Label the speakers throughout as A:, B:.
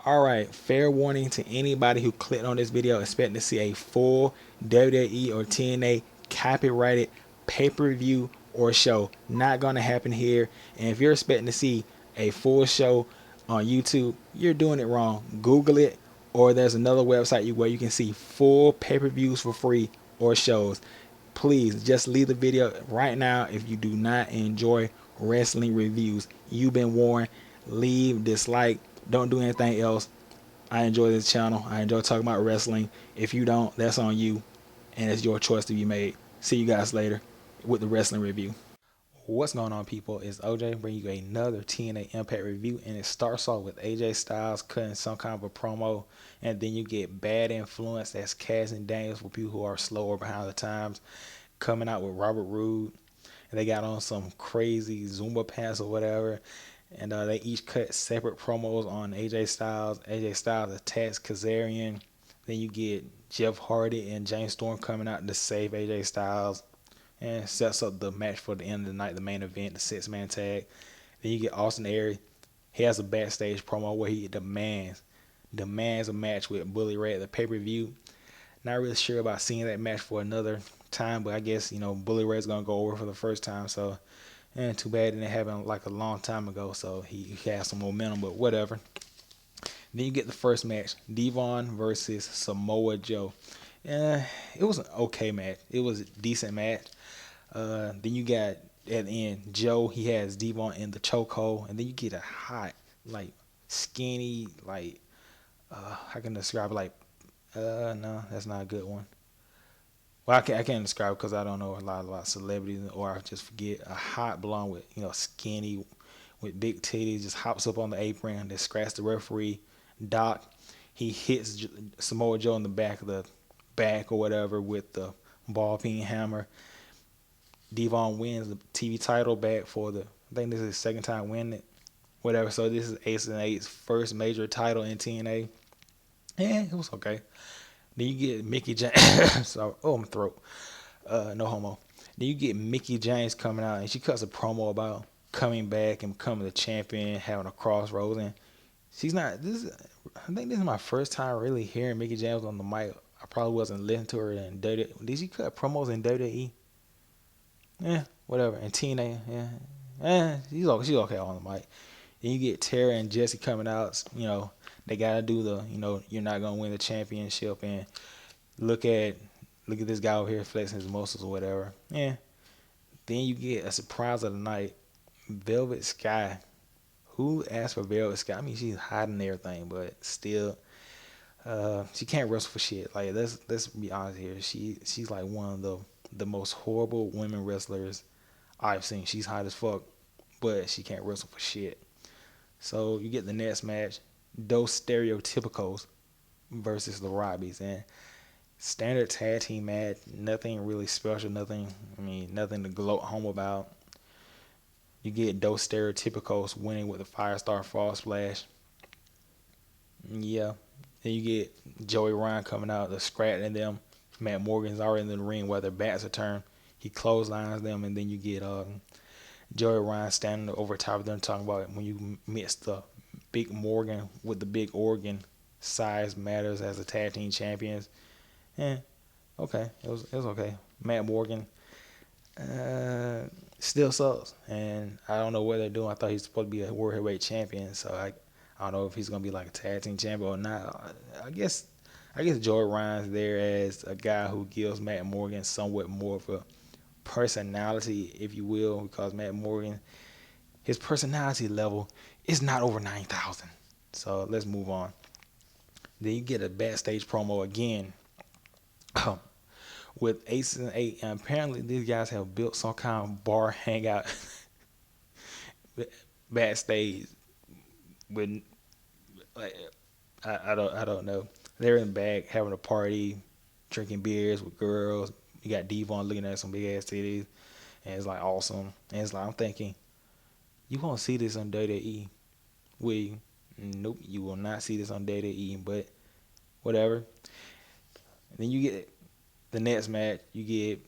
A: Alright, fair warning to anybody who clicked on this video expecting to see a full WWE or TNA copyrighted pay-per-view or show. Not gonna happen here. And if you're expecting to see a full show on YouTube, you're doing it wrong. Google it, or there's another website where you can see full pay-per-views for free or shows. Please just leave the video right now if you do not enjoy wrestling reviews. You've been warned. Leave, dislike, don't do anything else. I enjoy this channel. I enjoy talking about wrestling. If you don't, that's on you, and it's your choice to be made. See you guys later with the wrestling review. What's going on, people? It's OJ bringing you another TNA Impact review, and it starts off with AJ Styles cutting some kind of a promo, and then you get Bad Influence, that's Cass and Daniels for people who are slow or behind the times, coming out with Robert Roode, and they got on some crazy Zumba pants or whatever, and they each cut separate promos on AJ Styles. AJ Styles attacks Kazarian. Then you get Jeff Hardy and James Storm coming out to save AJ Styles, and sets up the match for the end of the night, the main event, the six-man tag. Then you get Austin Aries. He has a backstage promo where he demands a match with Bully Ray at the pay-per-view. Not really sure about seeing that match for another time, but I guess, Bully Ray's going to go over for the first time, so too bad it didn't happen like a long time ago, so he has some momentum, but whatever. Then you get the first match, Devon versus Samoa Joe. It was an okay match. It was a decent match. Then you got, at the end, Joe, he has Devon in the chokehold, and then you get a hot, skinny, how can I describe it? No, that's not a good one. Well, I can't describe it because I don't know a lot about celebrities, or I just forget. A hot blonde with, skinny, with big titties, just hops up on the apron and scratches the referee. Doc, he hits Samoa Joe in the back of the back or whatever with the ball peen hammer. Devon wins the TV title back for I think this is his second time winning it. Whatever. So this is Ace and Eight's first major title in TNA. And it was okay. Then you get Mickey James. Sorry. Oh, my throat. No homo. Then you get Mickey James coming out, and she cuts a promo about coming back and becoming the champion, having a crossroads. And she's not. I think this is my first time really hearing Mickey James on the mic. I probably wasn't listening to her in WWE. Did she cut promos in WWE? Yeah, whatever. And TNA, she's okay on the mic. Then you get Tara and Jesse coming out. They gotta do the, you're not gonna win the championship, and look at this guy over here flexing his muscles or whatever. Yeah. Then you get a surprise of the night, Velvet Sky. Who asked for Velvet Sky? I mean, she's hot and everything, but still, she can't wrestle for shit. Like, let's be honest here. She's like one of the most horrible women wrestlers I've seen. She's hot as fuck, but she can't wrestle for shit. So you get the next match, Those Stereotypicals versus the Robbies, and standard tag team match. Nothing really special. Nothing to gloat home about. You get Those Stereotypicals winning with the Firestar Fall Splash. Yeah. Then you get Joey Ryan coming out, the scratching them. Matt Morgan's already in the ring where their backs are turned. He clotheslines them, and then you get Joey Ryan standing over top of them talking about when you mix the big Morgan with the big organ, size matters as a tag team champions. Okay, it was okay. Matt Morgan still sucks, and I don't know what they're doing. I thought he's supposed to be a world heavyweight champion, so I don't know if he's gonna be like a tag team champion or not. I guess Joey Ryan's there as a guy who gives Matt Morgan somewhat more of a personality, if you will, because Matt Morgan, his personality level is not over 9,000. So let's move on. Then you get a backstage promo again with Ace and Eight, and apparently these guys have built some kind of bar hangout backstage with, like, I don't know. They're in the back having a party, drinking beers with girls. You got Devon looking at some big ass titties, and it's like awesome. And it's like, I'm thinking, you won't see this on WWE. Will you? Nope, you will not see this on WWE. But whatever. And then you get the next match. You get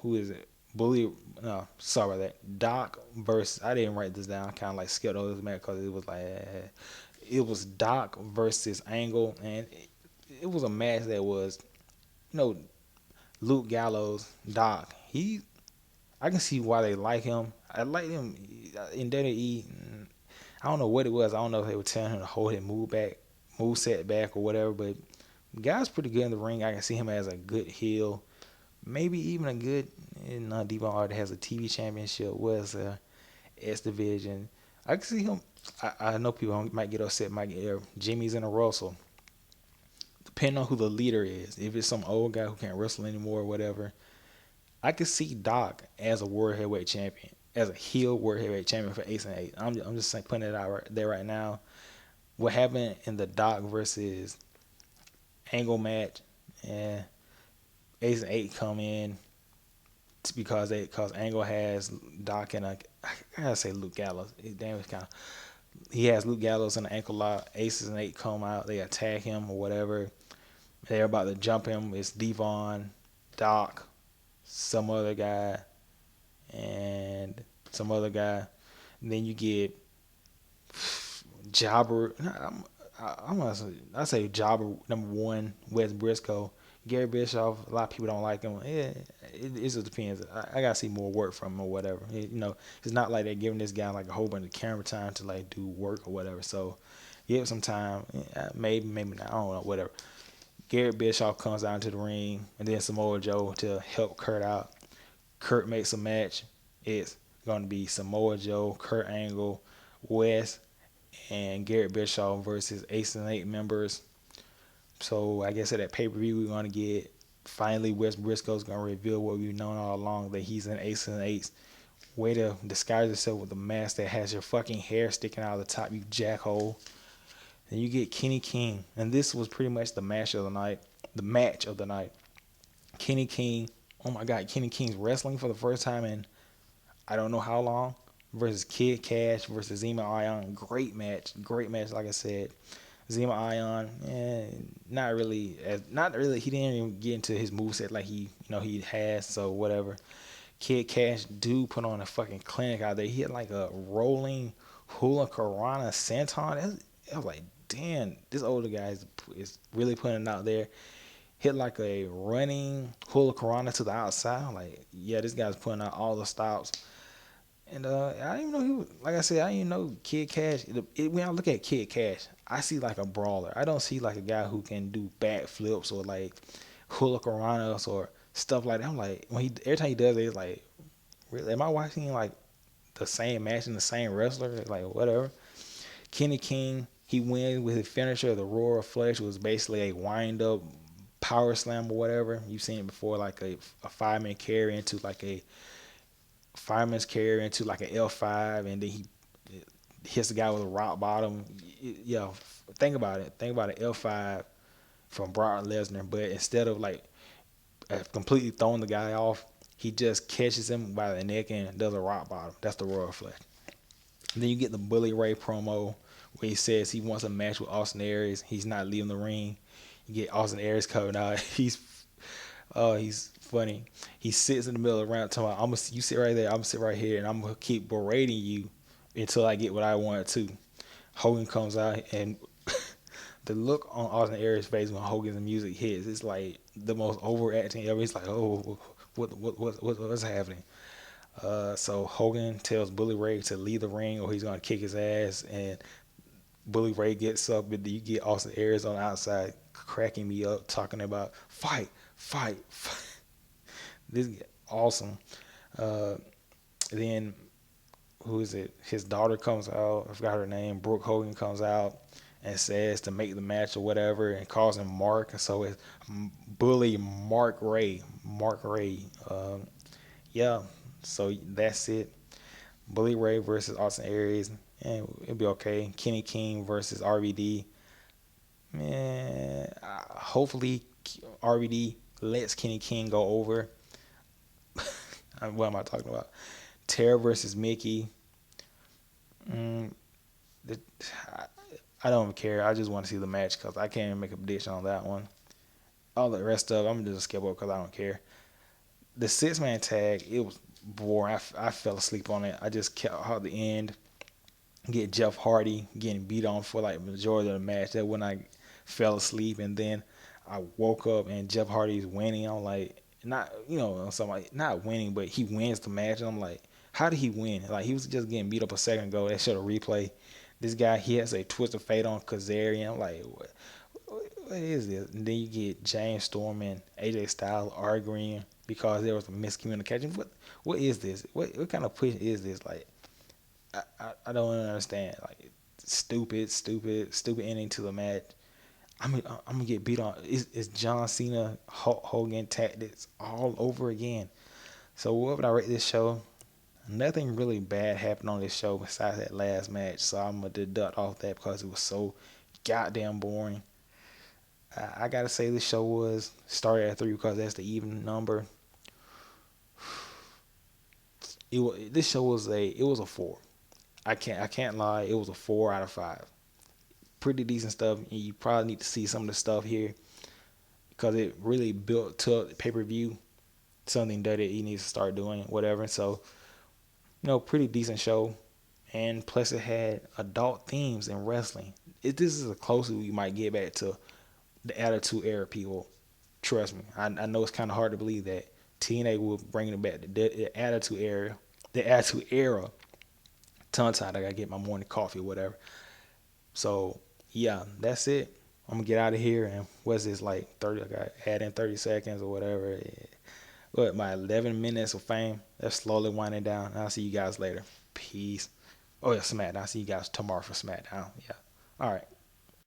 A: who is it? Bully. No, sorry about that. Doc versus. I didn't write this down. I kind of like skipped over this match because it was like it was Doc versus Angle, and it was a match that was, you know, Luke Gallows, Doc. I can see why they like him. I like him in WWE. I don't know what it was. I don't know if they were telling him to hold his move set back or whatever. But the guy's pretty good in the ring. I can see him as a good heel, maybe even a good. And Devon already has a TV championship. Was S division. I can see him. I know people might get upset. Might get Jimmy's in a Russell. Depending on who the leader is. If it's some old guy who can't wrestle anymore or whatever, I could see Doc as a world heavyweight champion, as a heel world heavyweight champion for Ace and Eight. I'm just putting it out right there right now. What happened in the Doc versus Angle match, and Ace and Eight come in because Angle has Doc and I gotta say Luke Gallows. Damn, it's kind of he has Luke Gallows in the ankle lock. Aces and Eight come out, they attack him or whatever. They're about to jump him. It's Devon, Doc, some other guy, and some other guy. And then you get Jobber. I say Jobber number 1, Wes Briscoe, Gary Bischoff. A lot of people don't like him. Yeah, it just depends. I gotta see more work from him or whatever. It's not like they're giving this guy like a whole bunch of camera time to like do work or whatever. So give it some time. Maybe not. I don't know. Whatever. Garrett Bischoff comes out into the ring, and then Samoa Joe to help Kurt out. Kurt makes a match. It's going to be Samoa Joe, Kurt Angle, Wes, and Garrett Bischoff versus Ace and Eight members. So I guess at that pay-per-view we're going to get, finally Wes Briscoe's going to reveal what we've known all along, that he's an Ace and Eight. Way to disguise yourself with a mask that has your fucking hair sticking out of the top, you jackhole. Then you get Kenny King, and this was pretty much the match of the night. The match of the night. Kenny King, oh my God, Kenny King's wrestling for the first time in I don't know how long, versus Kid Cash versus Zema Ion. Great match, like I said. Zema Ion, not really. He didn't even get into his moveset like he has. So whatever. Kid Cash do put on a fucking clinic out there. He had like a rolling hula Karana senton. I was like, damn, this older guy is really putting it out there. Hit like a running hula Karana to the outside. I'm like, yeah, this guy's putting out all the stops. And I didn't even know he was, like I said, I didn't even know Kid Cash. When I look at Kid Cash, I see like a brawler. I don't see like a guy who can do backflips or like hula Karanas or stuff like that. I'm like, every time he does it, it's like, really, am I watching like the same match and the same wrestler? Like whatever. Kenny King, he wins with his finisher. The Roar of Flesh was basically a wind up power slam or whatever. You've seen it before, like a fireman carry into like a fireman's carry into like an L5, and then he hits the guy with a rock bottom. Yeah, think about it. Think about an L5 from Brock Lesnar, but instead of like completely throwing the guy off, he just catches him by the neck and does a rock bottom. That's the Royal Flush. And then you get the Bully Ray promo where he says he wants a match with Austin Aries. He's not leaving the ring. You get Austin Aries coming out. He's funny. He sits in the middle of the round talking about, you sit right there, I'm gonna sit right here, and I'm gonna keep berating you until I get what I want to. Hogan comes out, and the look on Austin Aries' face when Hogan's music hits, it's like the most overacting ever. He's like, oh, what's happening? So Hogan tells Bully Ray to leave the ring or he's gonna kick his ass, and Bully Ray gets up, and you get Austin Aries on the outside cracking me up, talking about fight. This is awesome. Then who is it? His daughter comes out. I forgot her name. Brooke Hogan comes out and says to make the match or whatever, and calls him Mark. So it's Bully Mark Ray. Yeah. So that's it. Bully Ray versus Austin Aries, and it'll be okay. Kenny King versus RVD. Man, hopefully RVD lets Kenny King go over. What am I talking about? Tara versus Mickey. I don't care. I just want to see the match because I can't even make a prediction on that one. All the rest of it, I'm just skip over because I don't care. The 6-man tag, it was boring. I fell asleep on it. I just kept out the end. get Jeff Hardy getting beat on for like majority of the match. That when I fell asleep, and then I woke up and Jeff Hardy's winning. I'm like, not something like not winning, but he wins the match. And I'm like, how did he win? Like he was just getting beat up a second ago. They showed a replay. This guy, he has a twist of fate on Kazarian. I'm like, what is this? And then you get James Storm and AJ Styles arguing because there was a miscommunication. What is this? What kind of push is this? Like I don't understand. Like stupid ending to the match. I'm gonna get beat on. It's John Cena Hulk Hogan tactics all over again. So what would I rate this show? Nothing really bad happened on this show besides that last match. So I'm gonna deduct off that because it was so goddamn boring. I gotta say this show was started at 3 because that's the even number. This show was a 4. I can't lie. It was a 4 out of 5. Pretty decent stuff. And you probably need to see some of the stuff here because it really built to pay per view. Something that he needs to start doing, whatever. So, pretty decent show. And plus, it had adult themes in wrestling. This is the closest we might get back to the Attitude Era people. Trust me. I know it's kind of hard to believe that TNA will bring it back. The Attitude Era. The Attitude Era. Tongue tied. I gotta get my morning coffee or whatever. So yeah, that's it. I'm gonna get out of here. And what's this like 30? I got add in 30 seconds or whatever. What my 11 minutes of fame? That's slowly winding down. I'll see you guys later. Peace. Oh yeah, SmackDown. I'll see you guys tomorrow for SmackDown. Yeah. All right.